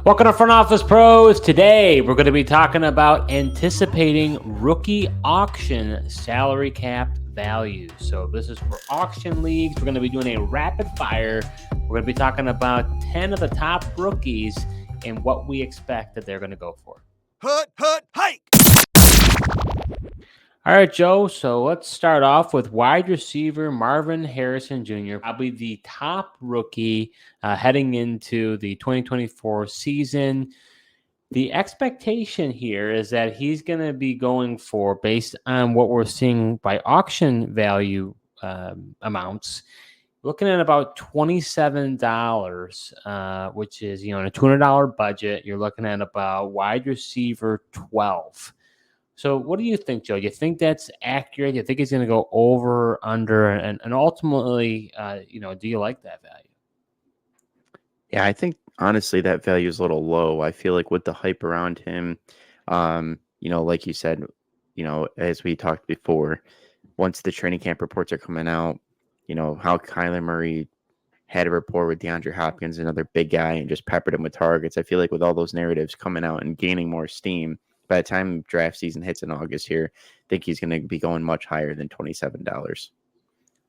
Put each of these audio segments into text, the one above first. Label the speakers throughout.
Speaker 1: Welcome to Front Office Pros. Today, we're going to be talking about anticipating rookie auction salary cap values. So this is for auction leagues. We're going to be doing a rapid fire. We're going to be talking about 10 of the top rookies and what we expect that they're going to go for.
Speaker 2: Hike!
Speaker 1: All right, Joe. So let's start off with wide receiver Marvin Harrison Jr., probably the top rookie heading into the 2024 season. The expectation here is that he's going to be going for, based on what we're seeing by auction value amounts, looking at about $27, which is, in a $200 budget, you're looking at about wide receiver 12. So what do you think, Joe? You think that's accurate? You think he's going to go over, under, and ultimately, do you like that value?
Speaker 3: Yeah, I think honestly that value is a little low. I feel like with the hype around him, like you said, as we talked before, once the training camp reports are coming out, how Kyler Murray had a rapport with DeAndre Hopkins, another big guy, and just peppered him with targets. I feel like with all those narratives coming out and gaining more steam, by the time draft season hits in August here, I think he's going to be going much higher than $27.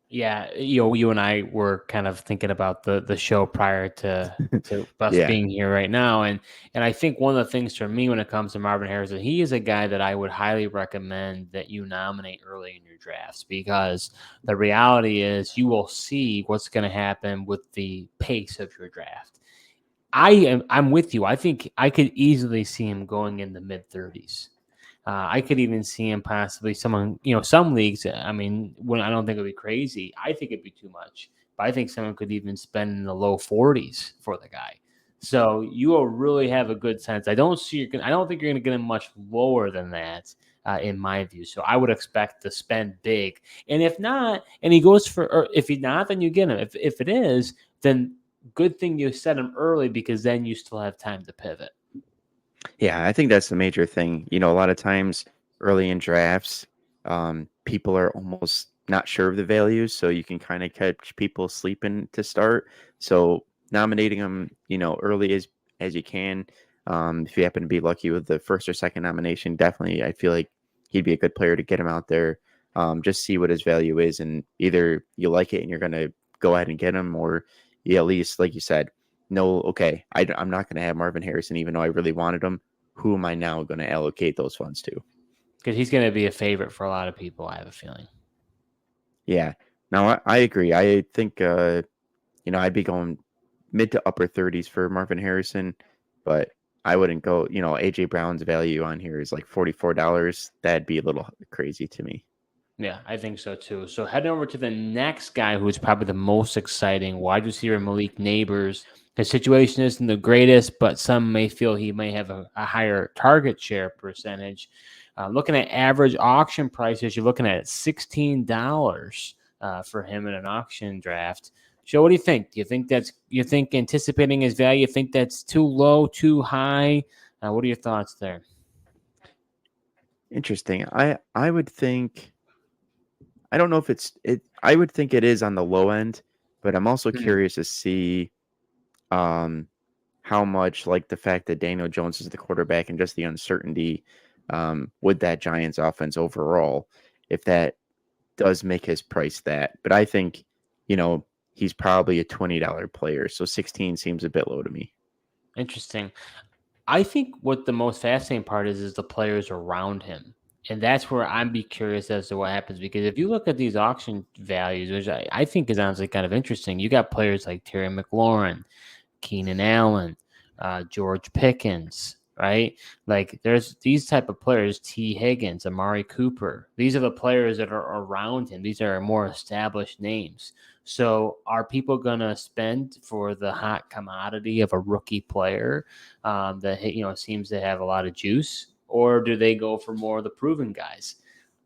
Speaker 1: Yeah, you and I were kind of thinking about the show prior to us
Speaker 3: Yeah.
Speaker 1: being here right now, and I think one of the things for me when it comes to Marvin Harrison, he is a guy that I would highly recommend that you nominate early in your drafts, because the reality is you will see what's going to happen with the pace of your draft. I'm with you. I think I could easily see him going in the mid-30s. I could even see him possibly some leagues. I mean, when I don't think it'd be crazy. I think it'd be too much, but I think someone could even spend in the low 40s for the guy. So you will really have a good sense. I don't think you're going to get him much lower than that, in my view. So I would expect to spend big. And if not, and he goes for, or if he's not, then you get him. If it is, then good thing you set him early, because then you still have time to pivot.
Speaker 3: Yeah, I think that's the major thing. A lot of times early in drafts, people are almost not sure of the values, so you can kind of catch people sleeping to start. So nominating them, early as you can. If you happen to be lucky with the first or second nomination, definitely, I feel like he'd be a good player to get him out there. Just see what his value is, and either you like it and you're going to go ahead and get him, or you at least, like you said, no, okay, I'm not going to have Marvin Harrison, even though I really wanted him. Who am I now going to allocate those funds to?
Speaker 1: Because he's going to be a favorite for a lot of people, I have a feeling.
Speaker 3: Yeah. Now, I agree. I think, I'd be going mid to upper 30s for Marvin Harrison, but I wouldn't go, A.J. Brown's value on here is like $44. That'd be a little crazy to me.
Speaker 1: Yeah, I think so too. So heading over to the next guy who is probably the most exciting, wide receiver Malik Nabers. His situation isn't the greatest, but some may feel he may have a higher target share percentage. Looking at average auction prices, you're looking at $16 for him in an auction draft. Joe, what do you think? Do you think anticipating his value, you think that's too low, too high? What are your thoughts there?
Speaker 3: Interesting. I would think, I don't know if I would think it is on the low end, but I'm also curious to see how much, like the fact that Daniel Jones is the quarterback and just the uncertainty with that Giants offense overall, if that does make his price that. But I think, he's probably a $20 player. So 16 seems a bit low to me.
Speaker 1: Interesting. I think what the most fascinating part is the players around him. And that's where I'd be curious as to what happens, because if you look at these auction values, which I think is honestly kind of interesting, you got players like Terry McLaurin, Keenan Allen, George Pickens, right? Like there's these type of players, T. Higgins, Amari Cooper. These are the players that are around him. These are more established names. So are people going to spend for the hot commodity of a rookie player that seems to have a lot of juice, or do they go for more of the proven guys?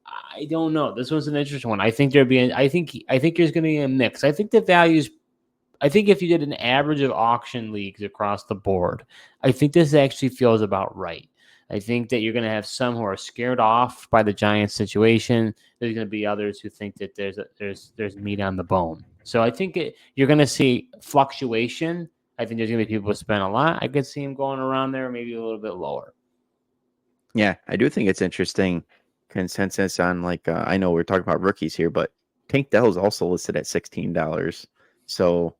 Speaker 1: I don't know. This one's an interesting one. I think there's going to be a mix. I think if you did an average of auction leagues across the board, I think this actually feels about right. I think that you're going to have some who are scared off by the Giants situation. There's going to be others who think that there's meat on the bone. So I think you're going to see fluctuation, I think there's going to be people who spend a lot. I could see him going around there, maybe a little bit lower.
Speaker 3: Yeah, I do think it's interesting consensus on like I know we're talking about rookies here, but Tank Dell is also listed at $16. So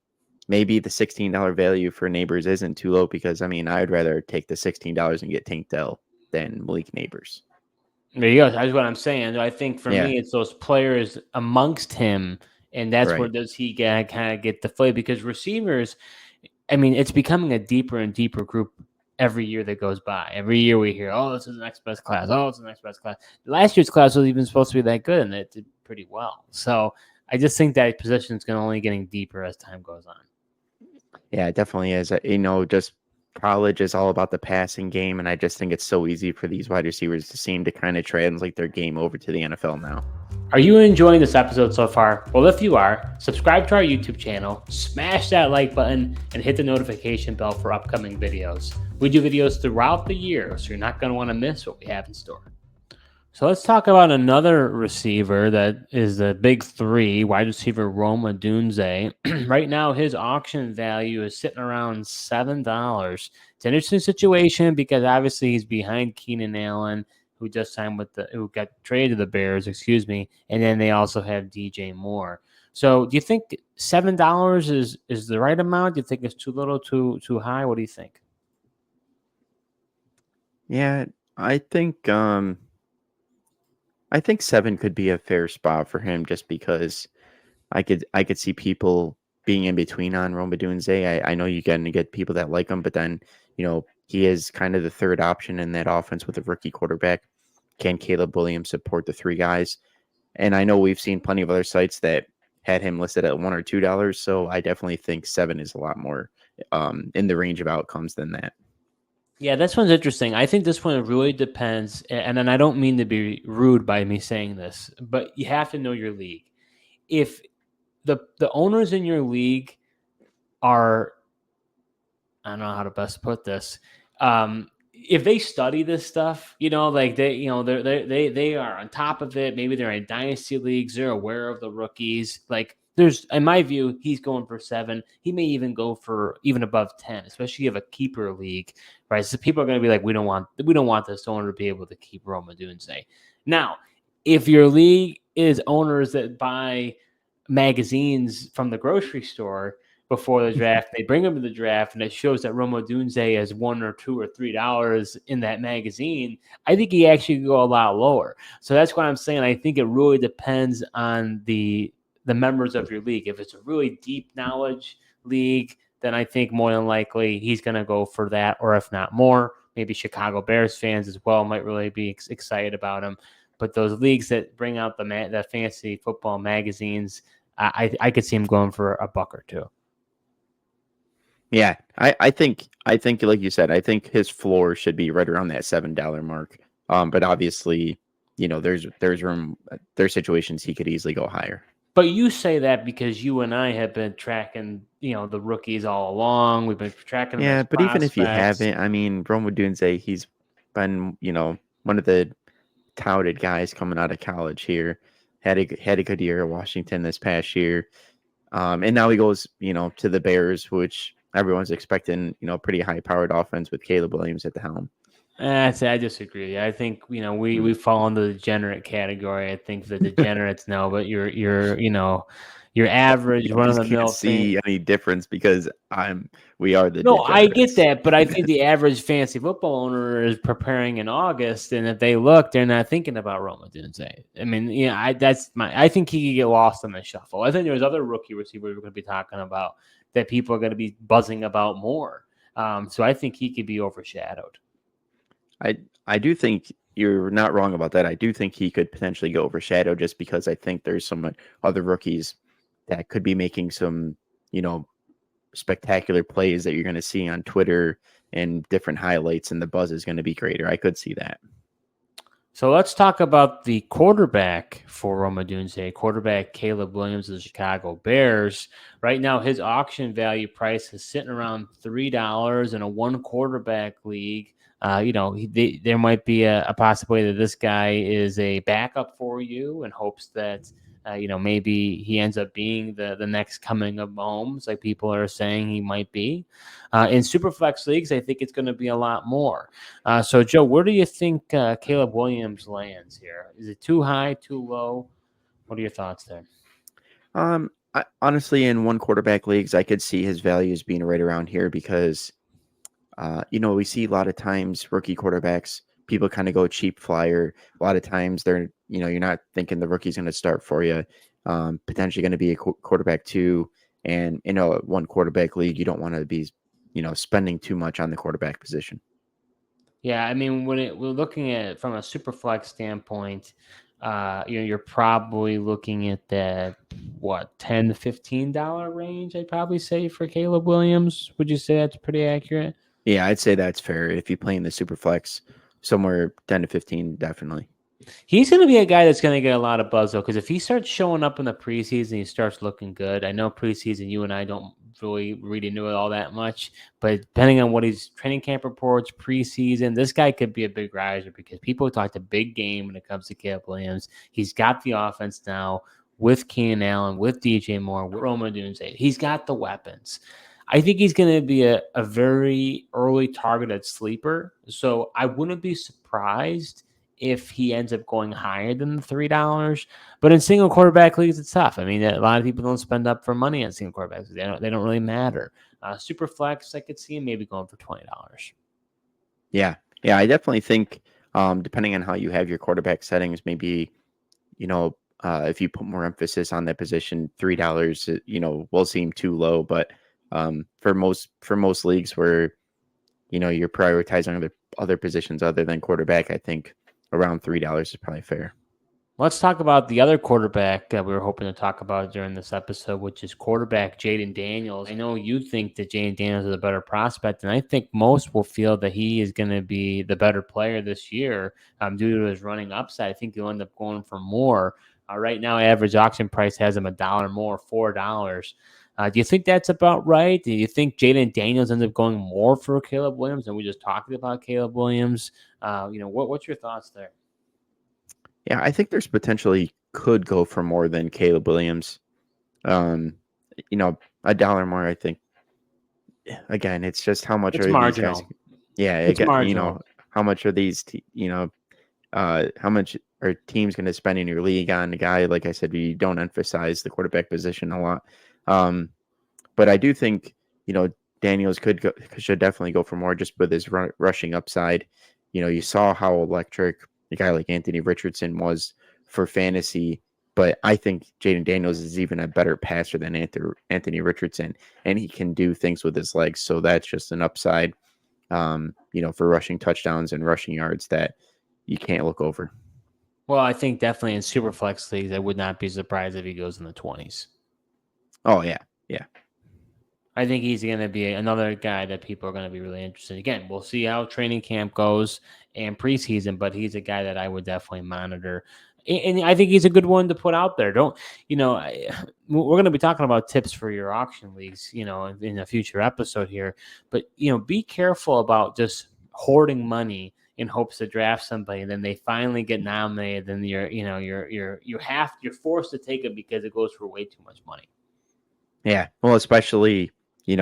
Speaker 3: maybe the $16 value for Neighbors isn't too low because I mean I'd rather take the $16 and get Tank Dell than Malik Neighbors.
Speaker 1: There you go. That's what I'm saying. I think for
Speaker 3: Yeah,
Speaker 1: me, it's those players amongst him, and that's where
Speaker 3: right.
Speaker 1: does he kind of get the play because receivers. I mean, it's becoming a deeper and deeper group every year that goes by. Every year we hear, "Oh, this is the next best class. Oh, it's the next best class." Last year's class was even supposed to be that good, and it did pretty well. So I just think that position is going to only getting deeper as time goes on.
Speaker 3: Yeah, it definitely is. Just college is all about the passing game, and I just think it's so easy for these wide receivers to seem to kind of translate their game over to the NFL now.
Speaker 1: Are you enjoying this episode so far? Well, if you are, subscribe to our YouTube channel, smash that like button, and hit the notification bell for upcoming videos. We do videos throughout the year, so you're not going to want to miss what we have in store. So let's talk about another receiver that is the big three, wide receiver Rome Odunze. Right now, his auction value is sitting around $7. It's an interesting situation because obviously he's behind Keenan Allen, who just signed who got traded to the Bears, excuse me, and then they also have DJ Moore. So do you think $7 is the right amount? Do you think it's too little, too high? What do you think?
Speaker 3: Yeah, I think 7 could be a fair spot for him just because I could see people being in between on Rome Odunze. I know you're going to get people that like him, but then, he is kind of the third option in that offense with a rookie quarterback. Can Caleb Williams support the three guys? And I know we've seen plenty of other sites that had him listed at $1 or $2. So I definitely think 7 is a lot more in the range of outcomes than that.
Speaker 1: Yeah, this one's interesting. I think this one really depends, and then I don't mean to be rude by me saying this, but you have to know your league. If the owners in your league are, I don't know how to best put this, if they study this stuff, like they are on top of it. Maybe they're in dynasty leagues. They're aware of the rookies. Like there's, in my view, he's going for 7. He may even go for even above 10, especially if you have a keeper league, right? So people are going to be like, we don't want this owner to be able to keep Rome Odunze. Now, if your league is owners that buy magazines from the grocery store before the draft, they bring him to the draft, and it shows that Rome Odunze has $1 or $2 or $3 in that magazine. I think he actually could go a lot lower. So that's why I'm saying I think it really depends on the members of your league. If it's a really deep knowledge league, then I think more than likely he's going to go for that, or if not more, maybe Chicago Bears fans as well might really be excited about him. But those leagues that bring out the fantasy football magazines, I could see him going for a buck or two.
Speaker 3: Yeah, I think like you said, I think his floor should be right around that $7 mark. But obviously, there's room. There's situations he could easily go higher.
Speaker 1: But you say that because you and I have been tracking, the rookies all along. We've been tracking them
Speaker 3: Yeah,
Speaker 1: as
Speaker 3: but even if you
Speaker 1: prospects.
Speaker 3: haven't, I mean, Rome Odunze, he's been, one of the touted guys coming out of college here. Had a good year at Washington this past year. And now he goes, to the Bears, which everyone's expecting, pretty high powered offense with Caleb Williams at the helm.
Speaker 1: I disagree. I think we fall into the degenerate category. I think the degenerates know, but your average
Speaker 3: You
Speaker 1: run of
Speaker 3: just
Speaker 1: the
Speaker 3: can't
Speaker 1: mill fan.
Speaker 3: see any difference because we are the
Speaker 1: No, I get
Speaker 3: degenerates.
Speaker 1: that, but I think the average fantasy football owner is preparing in August, and if they look, they're not thinking about Rome Odunze. I mean, I think he could get lost in the shuffle. I think there's other rookie receivers we're going to be talking about that people are going to be buzzing about more. So I think he could be overshadowed.
Speaker 3: I do think you're not wrong about that. I do think he could potentially go overshadow just because I think there's some other rookies that could be making some, spectacular plays that you're going to see on Twitter and different highlights, and the buzz is going to be greater. I could see that.
Speaker 1: So let's talk about the quarterback for Rome Odunze, quarterback Caleb Williams of the Chicago Bears. Right now, his auction value price is sitting around $3 in a one quarterback league. There might be a possibility that this guy is a backup for you in hopes that Maybe he ends up being the next coming of Mahomes, like people are saying he might be. In Superflex leagues, I think it's going to be a lot more. So, Joe, where do you think Caleb Williams lands here? Is it too high, too low? What are your thoughts there?
Speaker 3: Honestly, in one quarterback leagues, I could see his values being right around here because, we see a lot of times rookie quarterbacks, people kind of go cheap flyer. A lot of times you're not thinking the rookie's going to start for you, potentially going to be a quarterback too. And, one quarterback league, you don't want to be, spending too much on the quarterback position.
Speaker 1: Yeah, I mean, we're looking at it from a super flex standpoint, you're probably looking at that $10 to $15 range. I'd probably say for Caleb Williams. Would you say that's pretty accurate?
Speaker 3: Yeah, I'd say that's fair. If you play in the super flex, somewhere 10 to 15, definitely.
Speaker 1: He's going to be a guy that's going to get a lot of buzz, though, because if he starts showing up in the preseason, he starts looking good. I know preseason, you and I don't really read into it all that much, but depending on what his training camp reports, preseason, this guy could be a big riser because people talk a big game when it comes to Caleb Williams. He's got the offense now with Keenan Allen, with DJ Moore, with Rome Odunze. He's got the weapons. I think he's going to be a very early targeted sleeper, so I wouldn't be surprised if he ends up going higher than the $3. But in single quarterback leagues, it's tough. I mean, a lot of people don't spend up for money on single quarterbacks. They don't really matter. Super flex, I could see him maybe going for $20.
Speaker 3: Yeah. Yeah, I definitely think, depending on how you have your quarterback settings, maybe, if you put more emphasis on that position, $3, will seem too low. But for most leagues where, you're prioritizing other positions other than quarterback, I think around $3 is probably fair.
Speaker 1: Let's talk about the other quarterback that we were hoping to talk about during this episode, which is quarterback Jayden Daniels. I know you think that Jayden Daniels is a better prospect, and I think most will feel that he is going to be the better player this year due to his running upside. I think he'll end up going for more. Right now, average auction price has him $1 more, $4. Do you think that's about right? Do you think Jayden Daniels ends up going more for Caleb Williams? And we just talked about Caleb Williams. What's your thoughts there?
Speaker 3: Yeah, I think there's potentially could go for more than Caleb Williams. Um, $1 more, I think. Again, it's just how much
Speaker 1: It's
Speaker 3: are these guys?
Speaker 1: marginal.
Speaker 3: Yeah,
Speaker 1: It's marginal.
Speaker 3: how much are these? How much are teams going to spend in your league on a guy? Like I said, we don't emphasize the quarterback position a lot. But I do think Daniels should definitely go for more just with his rushing upside. You saw how electric a guy like Anthony Richardson was for fantasy, but I think Jayden Daniels is even a better passer than Anthony Richardson, and he can do things with his legs. So that's just an upside, for rushing touchdowns and rushing yards that you can't look over.
Speaker 1: Well, I think definitely in super flex leagues, I would not be surprised if he goes in the 20s.
Speaker 3: Oh yeah, yeah.
Speaker 1: I think he's going to be another guy that people are going to be really interested in. Again, we'll see how training camp goes and preseason, but he's a guy that I would definitely monitor. And I think he's a good one to put out there. We're going to be talking about tips for your auction leagues, in a future episode here. But, be careful about just hoarding money in hopes to draft somebody, and then they finally get nominated, and you're forced to take it because it goes for way too much money.
Speaker 3: Yeah, well, especially you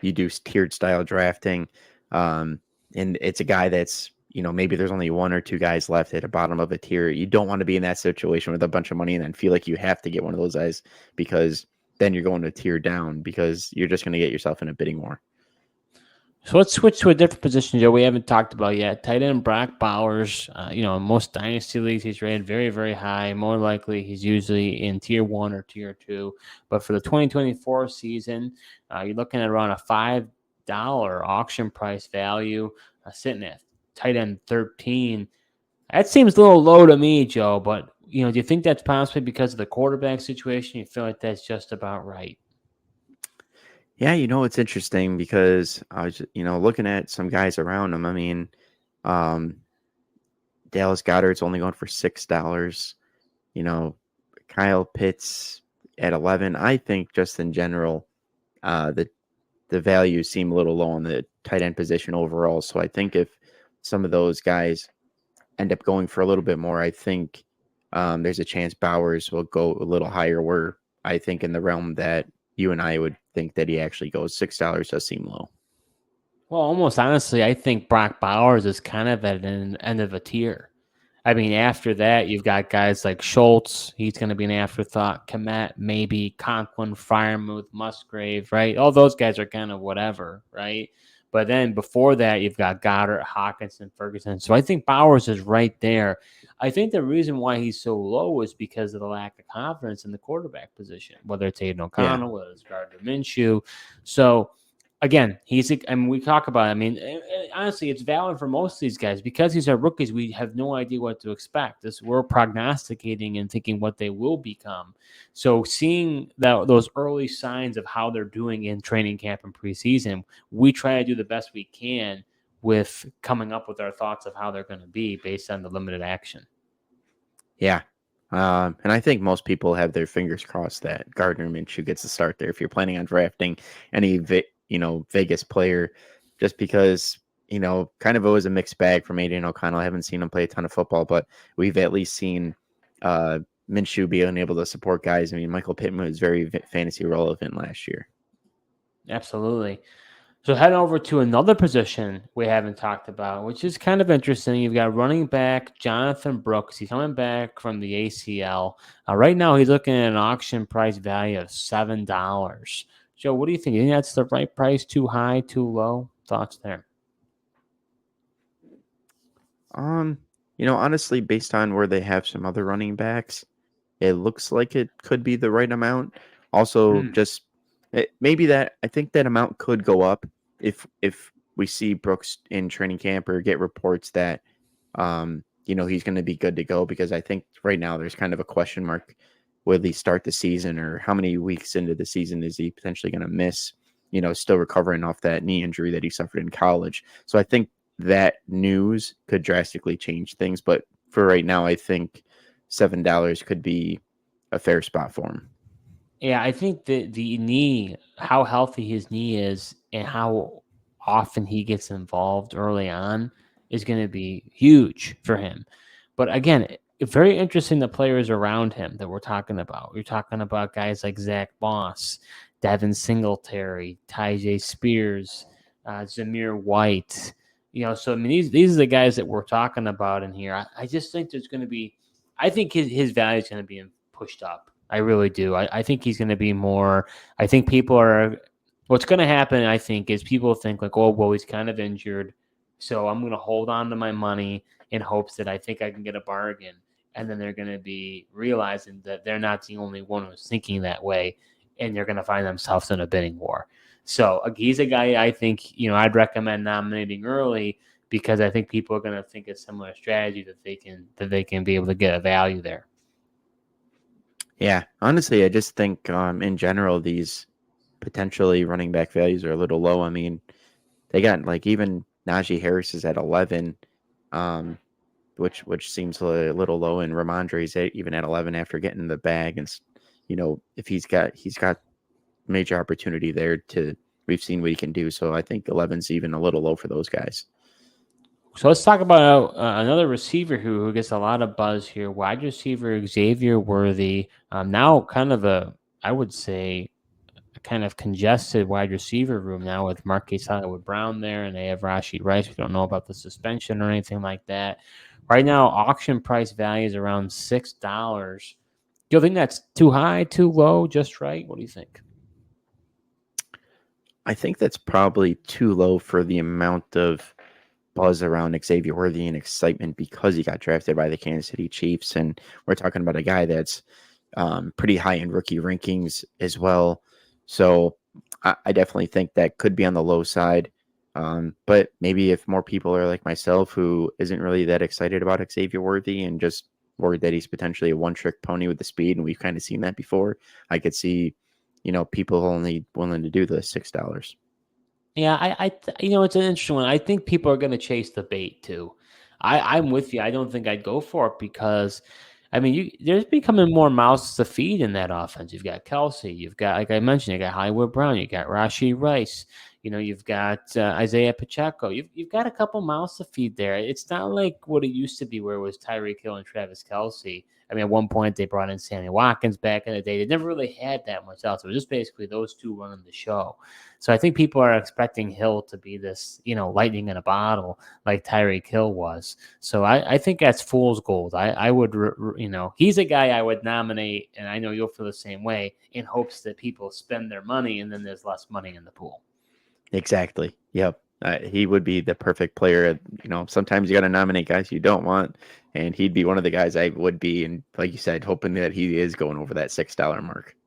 Speaker 3: do tiered style drafting, and it's a guy that's maybe there's only one or two guys left at the bottom of a tier. You don't want to be in that situation with a bunch of money and then feel like you have to get one of those guys because then you're going to tier down because you're just going to get yourself in a bidding war.
Speaker 1: So let's switch to a different position, Joe. We haven't talked about yet. Tight end Brock Bowers. In most dynasty leagues, he's rated very, very high. More likely, he's usually in tier 1 or tier 2. But for the 2024 season, you're looking at around a $5 auction price value, sitting at tight end 13. That seems a little low to me, Joe. But do you think that's possibly because of the quarterback situation? You feel like that's just about right?
Speaker 3: Yeah, it's interesting because I was, looking at some guys around him. I mean, Dallas Goedert's only going for $6. Kyle Pitts at 11. I think just in general, the values seem a little low on the tight end position overall. So I think if some of those guys end up going for a little bit more, I think there's a chance Bowers will go a little higher. Where I think in the realm that you and I would think that he actually goes, $6 does seem low.
Speaker 1: Well, almost honestly, I think Brock Bowers is kind of at an end of a tier. I mean, after that, you've got guys like Schultz. He's going to be an afterthought. Komet, maybe Conklin, Fryermuth, Musgrave, right? All those guys are kind of whatever, right? But then before that, you've got Goddard, Hawkinson, Ferguson. So I think Bowers is right there. I think the reason why he's so low is because of the lack of confidence in the quarterback position, whether it's Aiden
Speaker 3: Yeah.
Speaker 1: O'Connell, whether it's Gardner Minshew. So again, I mean, we talk about, I mean, honestly, it's valid for most of these guys because these are rookies. We have no idea what to expect. We're prognosticating and thinking what they will become. So seeing those early signs of how they're doing in training camp and preseason, we try to do the best we can with coming up with our thoughts of how they're going to be based on the limited action.
Speaker 3: Yeah. And I think most people have their fingers crossed that Gardner Minshew gets to start there if you're planning on drafting any Vegas player, just because kind of always a mixed bag from Aiden O'Connell. I haven't seen him play a ton of football, but we've at least seen Minshew being able to support guys. I mean, Michael Pittman was very fantasy relevant last year.
Speaker 1: Absolutely. So heading over to another position we haven't talked about, which is kind of interesting. You've got running back Jonathon Brooks. He's coming back from the ACL. Right now, he's looking at an auction price value of $7. Joe, what do you think? You think that's the right price? Too high? Too low? Thoughts there?
Speaker 3: Honestly, based on where they have some other running backs, it looks like it could be the right amount. Also, just maybe that I think that amount could go up if we see Brooks in training camp or get reports that he's going to be good to go, because I think right now there's kind of a question mark. Will he start the season, or how many weeks into the season is he potentially going to miss? Still recovering off that knee injury that he suffered in college. So I think that news could drastically change things. But for right now, I think $7 could be a fair spot for him.
Speaker 1: Yeah, I think the knee, how healthy his knee is and how often he gets involved early on is going to be huge for him. But again, very interesting the players around him that we're talking about. We're talking about guys like Zach Moss, Devin Singletary, Tyjae Spears, Zamir White. So I mean, these are the guys that we're talking about in here. I just think there's going to be, I think his value is going to be pushed up. I really do. I think he's going to be more. I think people are. What's going to happen, I think, is people think like, oh, well, he's kind of injured, so I'm going to hold on to my money in hopes that I think I can get a bargain. And then they're going to be realizing that they're not the only one who's thinking that way, and they're going to find themselves in a bidding war. So he's a guy I think I'd recommend nominating early, because I think people are going to think a similar strategy that they can be able to get a value there.
Speaker 3: Yeah, honestly, I just think in general these potentially running back values are a little low. I mean, they got like even Najee Harris is at 11, which seems a little low, and Ramondre's even at 11 after getting the bag. And if he's got major opportunity there we've seen what he can do. So I think 11's even a little low for those guys.
Speaker 1: So let's talk about another receiver who gets a lot of buzz here. Wide receiver Xavier Worthy. Now kind of I would say, a kind of congested wide receiver room now with Marquise Hollywood Brown there, and they have Rashee Rice. We don't know about the suspension or anything like that. Right now, auction price value is around $6. Do you think that's too high, too low, just right? What do you think?
Speaker 3: I think that's probably too low for the amount of buzz around Xavier Worthy and excitement because he got drafted by the Kansas City Chiefs. And we're talking about a guy that's pretty high in rookie rankings as well. So I definitely think that could be on the low side. But maybe if more people are like myself, who isn't really that excited about Xavier Worthy and just worried that he's potentially a one-trick pony with the speed, and we've kind of seen that before, I could see, people only willing to do the $6.
Speaker 1: Yeah, it's an interesting one. I think people are going to chase the bait too. I'm with you. I don't think I'd go for it because, I mean, there's becoming more mouths to feed in that offense. You've got Kelsey. You've got, like I mentioned, you got Hollywood Brown. You got Rashee Rice. You've got Isaiah Pacheco. You've got a couple mouths to feed there. It's not like what it used to be where it was Tyreek Hill and Travis Kelce. I mean, at one point they brought in Sammy Watkins back in the day. They never really had that much else. It was just basically those two running the show. So I think people are expecting Hill to be this, lightning in a bottle like Tyreek Hill was. So I think that's fool's gold. I would, he's a guy I would nominate, and I know you'll feel the same way, in hopes that people spend their money and then there's less money in the pool.
Speaker 3: Exactly. Yep. He would be the perfect player. Sometimes you got to nominate guys you don't want, and he'd be one of the guys I would be. And like you said, hoping that he is going over that $6 mark.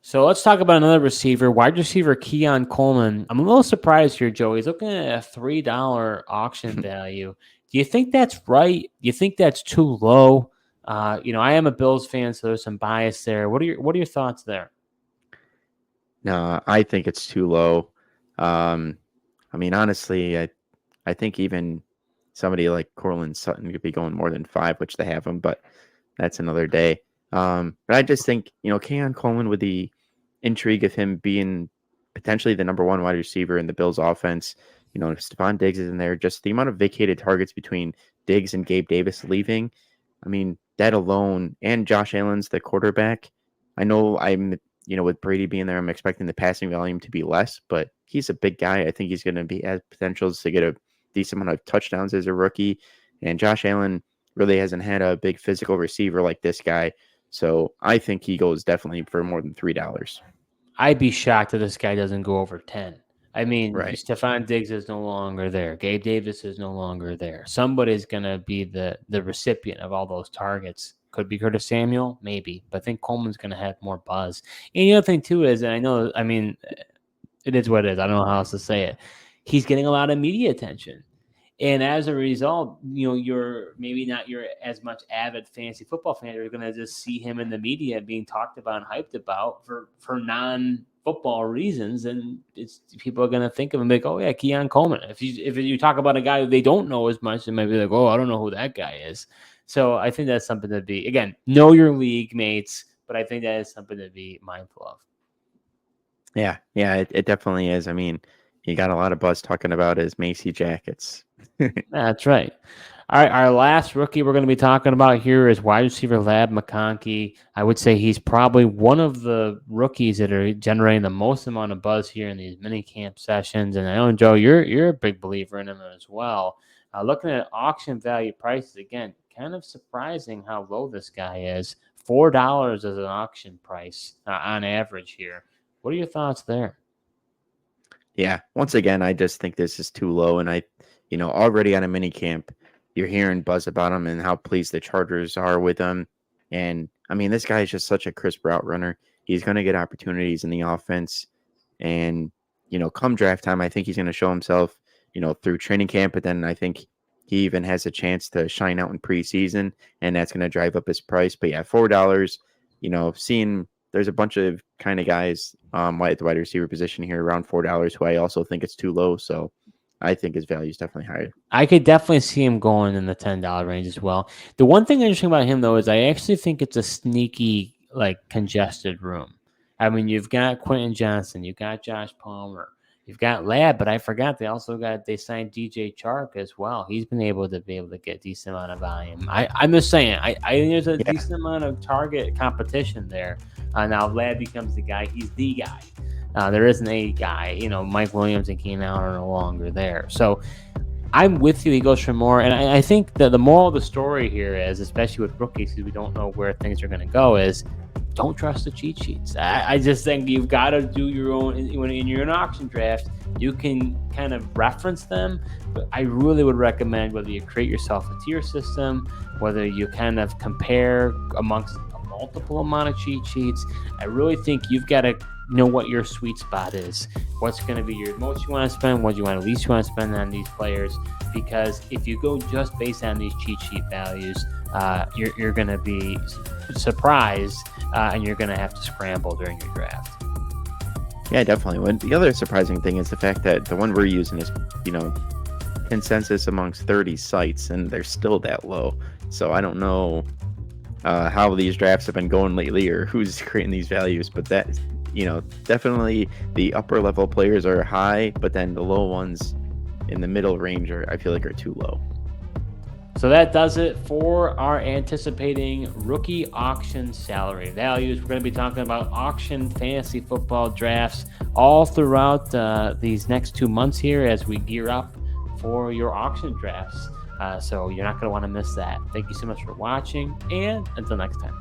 Speaker 1: So let's talk about another receiver, wide receiver Keon Coleman. I'm a little surprised here, Joe. He's looking at a $3 auction value. Do you think that's right? Do you think that's too low? I am a Bills fan, so there's some bias there. What are your thoughts there?
Speaker 3: No, I think it's too low. I mean, honestly, I think even somebody like Cortland Sutton could be going more than 5, which they have him, but that's another day. But I just think, Keon Coleman, with the intrigue of him being potentially the number 1 wide receiver in the Bills offense, Stephon Diggs is in there. Just the amount of vacated targets between Diggs and Gabe Davis leaving. I mean, that alone, and Josh Allen's the quarterback. I know with Brady being there, I'm expecting the passing volume to be less, but he's a big guy. I think he's going to be has potentials to get a decent amount of touchdowns as a rookie. And Josh Allen really hasn't had a big physical receiver like this guy. So I think he goes definitely for more than $3.
Speaker 1: I'd be shocked if this guy doesn't go over 10. I mean,
Speaker 3: Right.
Speaker 1: Stephon Diggs is no longer there. Gabe Davis is no longer there. Somebody's going to be the recipient of all those targets. Could be Curtis Samuel, maybe. But I think Coleman's going to have more buzz. And the other thing, too, is, and it is what it is. I don't know how else to say it. He's getting a lot of media attention. And as a result, you're maybe not your as much avid fantasy football fan. You're going to just see him in the media being talked about and hyped about for non-football reasons. And people are going to think of him like, oh, yeah, Keon Coleman. If you talk about a guy who they don't know as much, they might be like, oh, I don't know who that guy is. So I think that's something to be, again, know your league mates, but I think that is something to be mindful of.
Speaker 3: Yeah, it definitely is. I mean, you got a lot of buzz talking about his Macy jackets.
Speaker 1: That's right. All right, our last rookie we're going to be talking about here is wide receiver Ladd McConkey. I would say he's probably one of the rookies that are generating the most amount of buzz here in these mini camp sessions. And I know, Joe, you're a big believer in him as well. Looking at auction value prices, again, kind of surprising how low this guy is. $4 as an auction price on average here. What are your thoughts there?
Speaker 3: Yeah, once again, I just think this is too low. And already on a mini camp, you're hearing buzz about him and how pleased the Chargers are with him. And I mean, this guy is just such a crisp route runner. He's going to get opportunities in the offense. And, come draft time, I think he's going to show himself, through training camp. But then I think he even has a chance to shine out in preseason, and that's going to drive up his price. But yeah, $4, seeing there's a bunch of kind of guys at the wide receiver position here around $4 who I also think it's too low. So I think his value is definitely higher.
Speaker 1: I could definitely see him going in the $10 range as well. The one thing interesting about him, though, is I actually think it's a sneaky, congested room. I mean, you've got Quentin Johnson, you've got Josh Palmer, you've got Ladd, but I forgot they signed DJ Chark as well. He's been able to get a decent amount of volume. I'm just saying, I think there's a decent amount of target competition there. Now Ladd becomes the guy. He's the guy. There isn't a guy. Mike Williams and Keenan Allen are no longer there. So I'm with you. He goes for more. And I think that the moral of the story here is, especially with rookies, because we don't know where things are going to go, is don't trust the cheat sheets. I just think you've got to do your own. When you're in an auction draft, you can kind of reference them, but I really would recommend whether you create yourself a tier system, whether you kind of compare amongst a multiple amount of cheat sheets. I really think you've got to know what your sweet spot is. What's going to be your most you want to spend, what you want least you want to spend on these players. Because if you go just based on these cheat sheet values, you're going to be surprised and you're going to have to scramble during your draft.
Speaker 3: Yeah, definitely. The other surprising thing is the fact that the one we're using is, consensus amongst 30 sites, and they're still that low. So I don't know how these drafts have been going lately or who's creating these values, but that definitely the upper level players are high, but then the low ones in the middle range I feel like are too low.
Speaker 1: So that does it for our anticipating rookie auction salary values. We're going to be talking about auction fantasy football drafts all throughout these next 2 months here as we gear up for your auction drafts. So you're not going to want to miss that. Thank you so much for watching, and until next time.